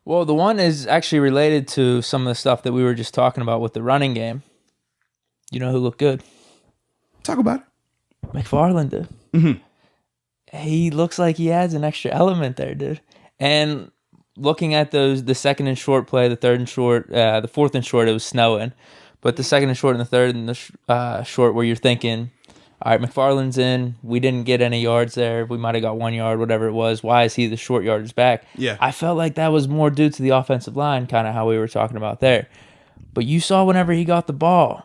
Well, the one is actually related to some of the stuff that we were just talking about with the running game. You know who looked good? Talk about it. McFarland did. Mm-hmm. He looks like he adds an extra element there, dude. And looking at the second and short play, the third and short, the fourth and short, it was snowing. But the second and short and the third and the short where you're thinking, all right, McFarland's in. We didn't get any yards there. We might have got 1 yard, whatever it was. Why is he the short yardage back? Yeah. I felt like that was more due to the offensive line, kind of how we were talking about there. But you saw whenever he got the ball,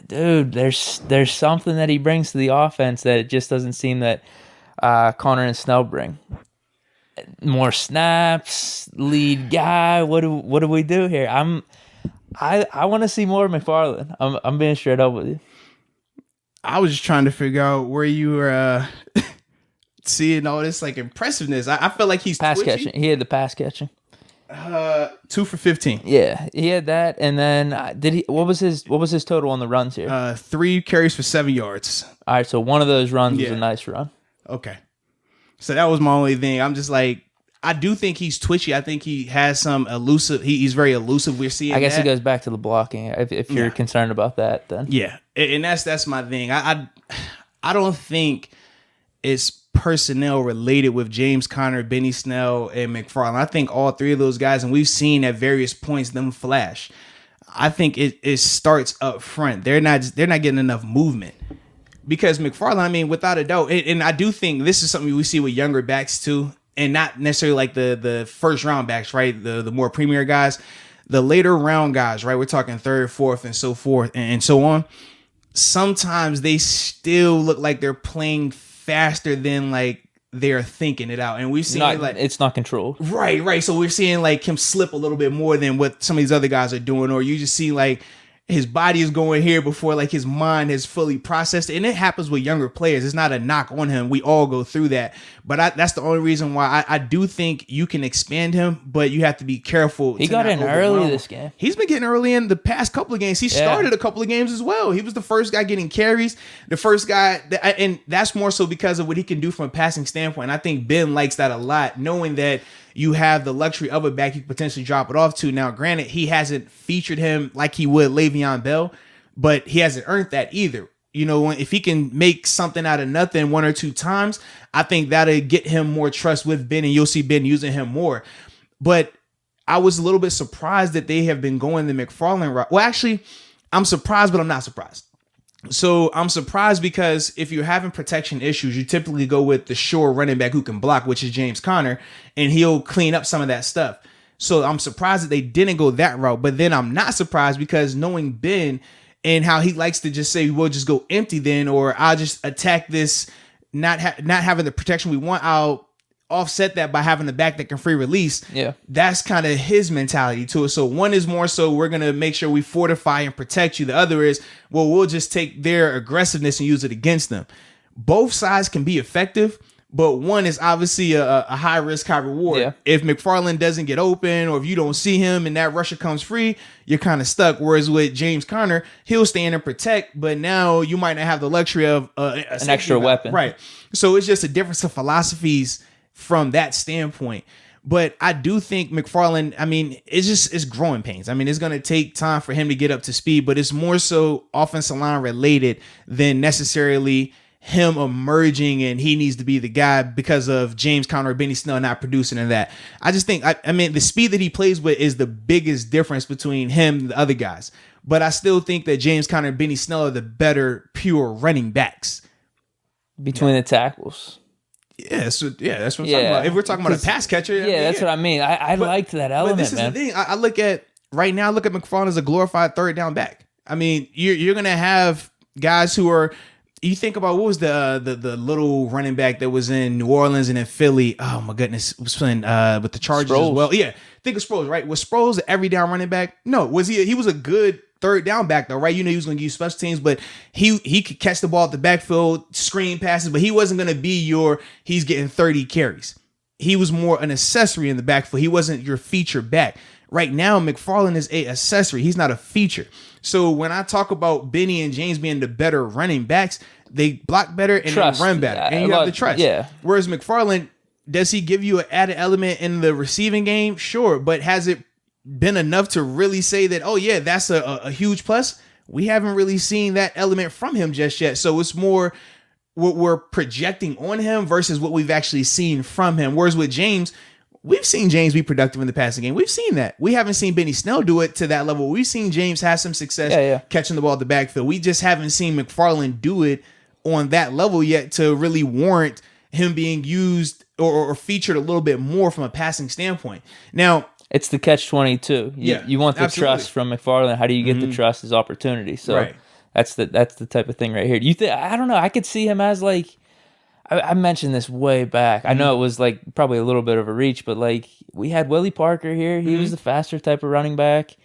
dude, there's something that he brings to the offense that it just doesn't seem that Connor and Snell bring. More snaps, lead guy. What do we do here? I want to see more McFarland. I'm being straight up with you. I was just trying to figure out where you were seeing all this like impressiveness. I felt like he's pass twitchy. catching. He had the pass catching. 2 for 15. Yeah, he had that, and then did he? What was his total on the runs here? 3 carries for 7 yards. All right, so one of those runs was a nice run. Okay, so that was my only thing. I'm just like, I do think he's twitchy. I think he has some elusive. He's very elusive. We're seeing. I guess it goes back to the blocking. If you're concerned about that, then and that's my thing. I don't think it's personnel related with James Conner, Benny Snell, and McFarland. I think all three of those guys, and we've seen at various points them flash. I think it starts up front. They're not getting enough movement. Because McFarland, I mean, without a doubt, and I do think this is something we see with younger backs too, and not necessarily like the first round backs, right? The more premier guys, the later round guys, right? We're talking third, fourth, and so forth, and so on. Sometimes they still look like they're playing faster than like they're thinking it out, and we've seen it's not controlled. Right. So we're seeing like him slip a little bit more than what some of these other guys are doing, or you just see like his body is going here before like his mind has fully processed it. And it happens with younger players. It's not a knock on him. We all go through that. But that's the only reason why I do think you can expand him, but you have to be careful. He got in early this game. He's been getting early in the past couple of games. He started a couple of games as well. He was the first guy getting carries, the first guy. And that's more so because of what he can do from a passing standpoint. I think Ben likes that a lot, knowing that you have the luxury of a back you could potentially drop it off to. Now, granted, he hasn't featured him like he would Le'Veon Bell, but he hasn't earned that either. You know, if he can make something out of nothing 1 or 2 times, I think that'll get him more trust with Ben, and you'll see Ben using him more. But I was a little bit surprised that they have been going the McFarland route. Well, actually, I'm surprised, but I'm not surprised. So I'm surprised because if you're having protection issues, you typically go with the sure running back who can block, which is James Conner, and he'll clean up some of that stuff. So I'm surprised that they didn't go that route. But then I'm not surprised because knowing Ben and how he likes to just say, we'll just go empty then, or I'll just attack this, not having the protection we want, I'll offset that by having the back that can free release. Yeah. That's kind of his mentality to it. So one is more so we're going to make sure we fortify and protect you. The other is, well, we'll just take their aggressiveness and use it against them. Both sides can be effective, but one is obviously a high risk, high reward. Yeah. If McFarland doesn't get open, or if you don't see him and that rusher comes free, you're kind of stuck. Whereas with James Conner, he'll stand and protect, but now you might not have the luxury of an extra weapon. Right. So it's just a difference of philosophies from that standpoint. But I do think McFarland, I mean, it's growing pains. I mean, it's going to take time for him to get up to speed, but it's more so offensive line related than necessarily him emerging and he needs to be the guy because of James Conner or Benny Snell not producing in that. I just think, I mean, the speed that he plays with is the biggest difference between him and the other guys. But I still think that James Conner and Benny Snell are the better pure running backs. Between the tackles. Yeah, that's what I'm talking about. If we're talking about a pass catcher, that's what I mean. I liked that element, but this is the thing. I look at McFarland as a glorified third down back. I mean, you're gonna have guys who are. You think about what was the little running back that was in New Orleans and in Philly. Oh my goodness, was playing with the Chargers as well. Yeah, think of Sproles, right? Was Sproles an every down running back? No, was he? He was a good third down back though, right? You know he was going to use special teams, but he could catch the ball at the backfield, screen passes, but he wasn't going to be he's getting 30 carries. He was more an accessory in the backfield. He wasn't your feature back. Right now, McFarland is a accessory. He's not a feature. So when I talk about Benny and James being the better running backs, they block better and they run better. And you have the trust. Yeah. Whereas McFarland Does he give you an added element in the receiving game? Sure. But has it been enough to really say that, oh yeah, that's a huge plus? We haven't really seen that element from him just yet. So it's more what we're projecting on him versus what we've actually seen from him. Whereas with James, we've seen James be productive in the passing game. We've seen that. We haven't seen Benny Snell do it to that level. We've seen James have some success catching the ball at the backfield. We just haven't seen McFarland do it on that level yet to really warrant him being used or featured a little bit more from a passing standpoint. Now, it's the catch-22. You want the trust from McFarland. How do you get the trust? Is opportunity. So that's the type of thing right here. Do you think? I don't know. I could see him as like, I mentioned this way back. I know it was like probably a little bit of a reach, but like we had Willie Parker here. He was the faster type of running back.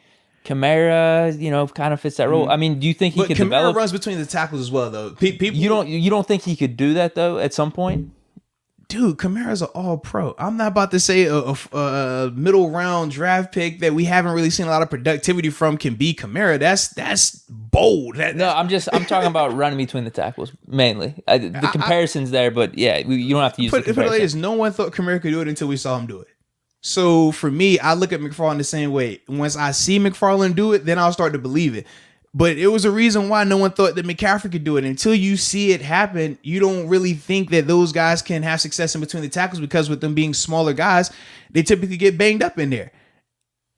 Kamara, kind of fits that role. I mean, do you think he could develop? Kamara runs between the tackles as well, though. You don't think he could do that though at some point? Dude, Kamara's an all-pro. I'm not about to say a middle round draft pick that we haven't really seen a lot of productivity from can be Kamara. That's bold. No, I'm talking about running between the tackles mainly. The comparison's there, but yeah, you don't have to use the comparison. No one thought Kamara could do it until we saw him do it. So for me, I look at McFarland the same way. Once I see McFarland do it, then I'll start to believe it. But it was a reason why no one thought that McCaffrey could do it. Until you see it happen, you don't really think that those guys can have success in between the tackles because with them being smaller guys, they typically get banged up in there.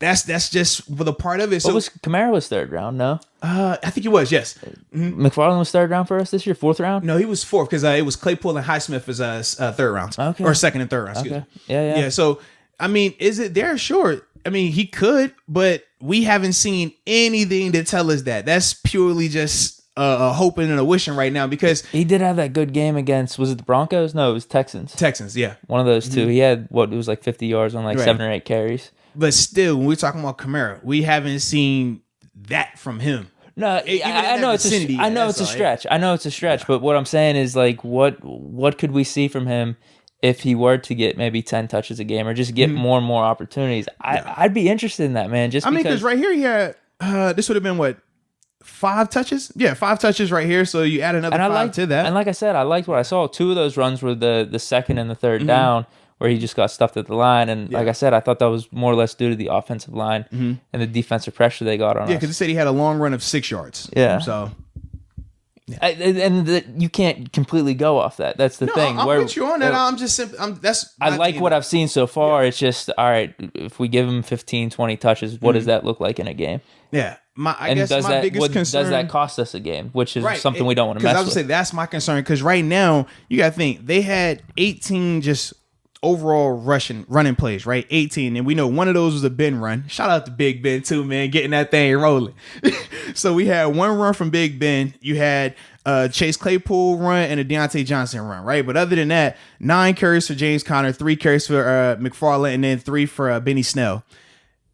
That's just the part of it. So Kamara was third round, no? I think he was, yes. McFarland was third round for us this year, fourth round? No, he was fourth because it was Claypool and Highsmith as third rounds. Okay. Or second and third rounds, excuse me. Yeah. So, I mean, is it there? Sure. I mean, he could, but we haven't seen anything to tell us that. That's purely just a hoping and a wishing right now because he did have that good game against, was it the Broncos? No, it was Texans. Texans, yeah. One of those two. He had, it was like 50 yards on like 7 or 8 carries. But still, when we're talking about Kamara, we haven't seen that from him. No, I know it's a stretch. I know it's a stretch, but what I'm saying is like, what could we see from him if he were to get maybe 10 touches a game or just get more and more opportunities? I'd be interested in that, man. Because right here he had this would have been what, 5 touches? Yeah, 5 touches right here. So you add another 5 to that. And like I said, I liked what I saw. 2 of those runs were the second and the third down where he just got stuffed at the line. And like I said, I thought that was more or less due to the offensive line and the defensive pressure they got on us. Yeah, because he said he had a long run of 6 yards. Yeah. So... Yeah. You can't completely go off that. That's the thing. I'm with you on that. I like what I've seen so far. Yeah. It's just, all right, if we give him 15, 20 touches, what does that look like in a game? Yeah. I guess my biggest concern... Does that cost us a game? Which is something we don't want to mess with. Because I would say that's my concern. Because right now, you got to think, they had 18 just overall running plays, right? 18. And we know one of those was a Ben run. Shout out to Big Ben too, man, getting that thing rolling. So we had one run from Big Ben. You had Chase Claypool run and a Deontay Johnson run, right? But other than that, 9 carries for James Conner, 3 carries for McFarland, and then 3 for Benny Snell.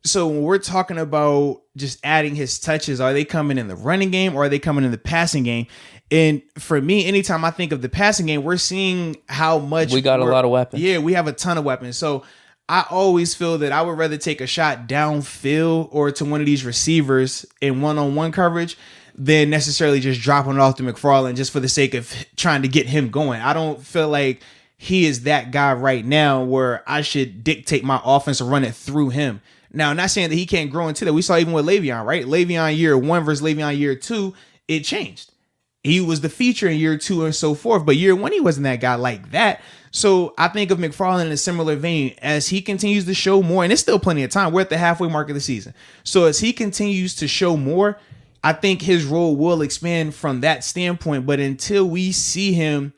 So when we're talking about just adding his touches, are they coming in the running game or are they coming in the passing game? And for me, anytime I think of the passing game, we're seeing how much we got a lot of weapons. Yeah, we have a ton of weapons. So I always feel that I would rather take a shot downfield or to one of these receivers in one-on-one coverage than necessarily just dropping it off to McFarland just for the sake of trying to get him going. I don't feel like he is that guy right now where I should dictate my offense or run it through him. Now, I'm not saying that he can't grow into that. We saw even with Le'Veon, right? Le'Veon year 1 versus Le'Veon year 2, it changed. He was the feature in year 2 and so forth. But year 1, he wasn't that guy like that. So I think of McFarland in a similar vein as he continues to show more. And it's still plenty of time. We're at the halfway mark of the season. So as he continues to show more, I think his role will expand from that standpoint. But until we see him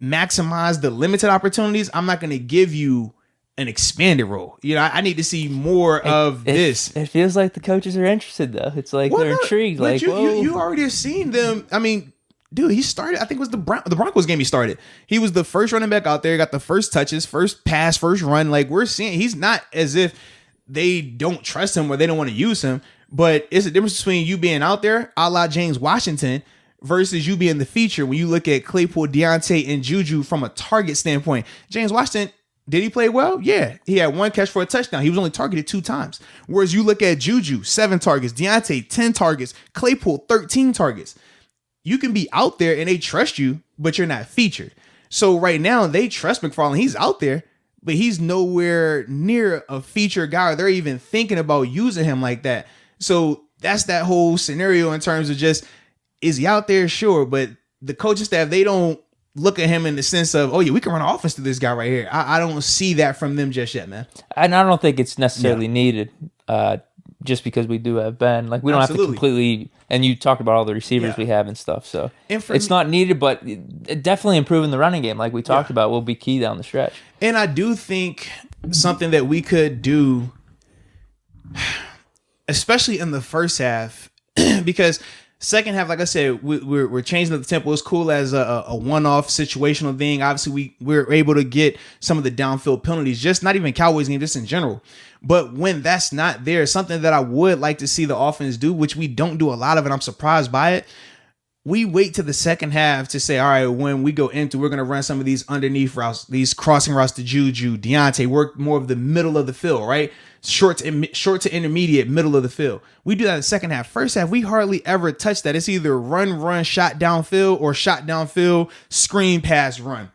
maximize the limited opportunities, I'm not going to give you an expanded role. I need to see more of this. It feels like the coaches are interested, though. It's like they're intrigued. Like, you already have seen them. I mean, dude, he started. I think it was the Broncos game. He started. He was the first running back out there. Got the first touches, first pass, first run. Like we're seeing, he's not as if they don't trust him or they don't want to use him. But it's a difference between you being out there, a la James Washington, versus you being the feature. When you look at Claypool, Deontay, and Juju from a target standpoint, James Washington. Did he play well? Yeah. He had 1 catch for a touchdown. He was only targeted 2 times. Whereas you look at Juju, 7 targets, Deontay, 10 targets, Claypool, 13 targets. You can be out there and they trust you, but you're not featured. So right now they trust McFarland. He's out there, but he's nowhere near a feature guy. Or they're even thinking about using him like that. So that's that whole scenario in terms of just, is he out there? Sure. But the coaching staff, they don't look at him in the sense of, oh yeah, we can run an offense to this guy right here. I don't see that from them just yet, man. And I don't think it's necessarily needed. Just because we do have Ben, like we don't have to completely. And you talked about all the receivers we have and stuff, so it's not needed. But definitely improving the running game, like we talked about, will be key down the stretch. And I do think something that we could do, especially in the first half, because second half, like I said, we're changing up the tempo. It's cool as a one-off situational thing. Obviously, we're able to get some of the downfield penalties, just not even Cowboys game, just in general. But when that's not there, something that I would like to see the offense do, which we don't do a lot of, and I'm surprised by it, we wait to the second half to say, all right, when we go into, we're going to run some of these underneath routes, these crossing routes to Juju, Deontay, work more of the middle of the field, right? Short to intermediate, middle of the field. We do that in the second half. First half, we hardly ever touch that. It's either run, shot downfield, or shot downfield, screen, pass, run.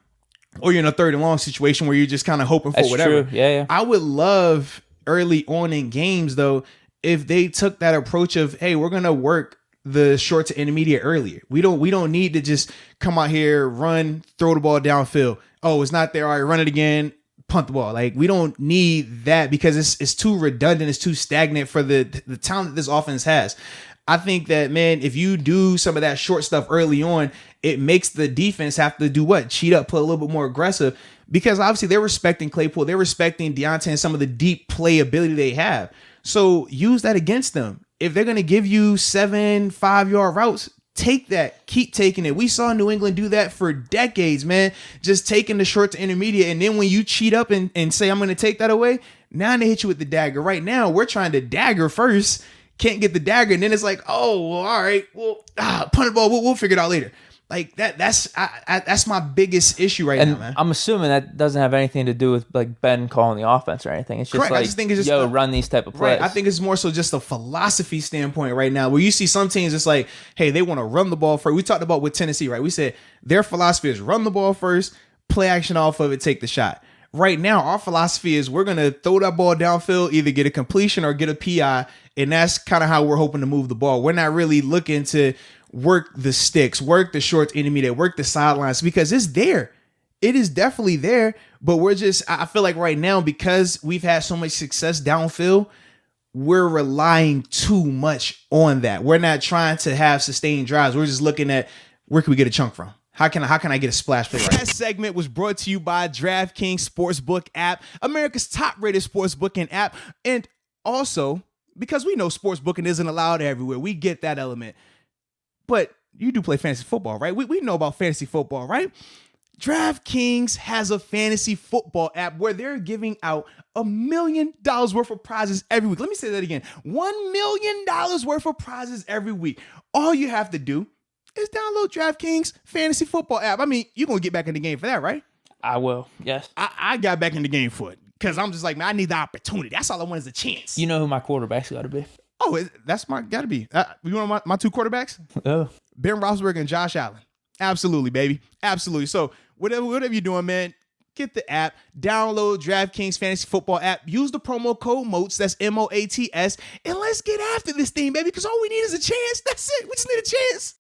Or you're in a third and long situation where you're just kind of hoping for whatever. True. Yeah. I would love early on in games, though, if they took that approach of, hey, we're going to work the short to intermediate earlier. We don't need to just come out here, run, throw the ball downfield. Oh, it's not there. All right, run it again, punt the ball. Like, we don't need that because it's too redundant. It's too stagnant for the talent that this offense has. I think that, man, if you do some of that short stuff early on, it makes the defense have to do what? Cheat up, play a little bit more aggressive, because obviously they're respecting Claypool. They're respecting Deontay and some of the deep play ability they have. So use that against them. If they're going to give you 7 5-yard routes, take that. Keep taking it. We saw New England do that for decades, man. Just taking the short to intermediate. And then when you cheat up and say, I'm going to take that away, now they hit you with the dagger. Right now, we're trying to dagger first. Can't get the dagger. And then it's like, oh, well, all right. Well, punt the ball. We'll figure it out later. Like that's my biggest issue right now, man. I'm assuming that doesn't have anything to do with like Ben calling the offense or anything. It's just correct. Like, I just think it's just run these type of plays. Right. I think it's more so just a philosophy standpoint right now, where you see some teams, it's like, hey, they want to run the ball first. We talked about with Tennessee, right? We said their philosophy is run the ball first, play action off of it, take the shot. Right now, our philosophy is we're going to throw that ball downfield, either get a completion or get a PI, and that's kind of how we're hoping to move the ball. We're not really looking to work the sticks, work the short intermediate, work the sidelines, because it's there. It is definitely there, but I feel like right now, because we've had so much success downfield, we're relying too much on that. We're not trying to have sustained drives. We're just looking at, where can we get a chunk from? How can I get a splash play? That segment was brought to you by DraftKings Sportsbook app, America's top-rated sportsbooking app. And also, because we know sportsbooking isn't allowed everywhere, we get that element. But you do play fantasy football, right? We know about fantasy football, right? DraftKings has a fantasy football app where they're giving out $1 million worth of prizes every week. Let me say that again. $1 million worth of prizes every week. All you have to do is download DraftKings fantasy football app. I mean, you're going to get back in the game for that, right? I will, yes. I got back in the game for it because I'm just like, man, I need the opportunity. That's all I want is a chance. You know who my quarterback's got to be? Oh, that's got to be. You want my 2 quarterbacks? Oh. Ben Roethlisberger and Josh Allen. Absolutely, baby. Absolutely. So whatever you're doing, man, get the app, download DraftKings Fantasy Football app, use the promo code Moats, that's MOATS, and let's get after this thing, baby, because all we need is a chance. That's it. We just need a chance.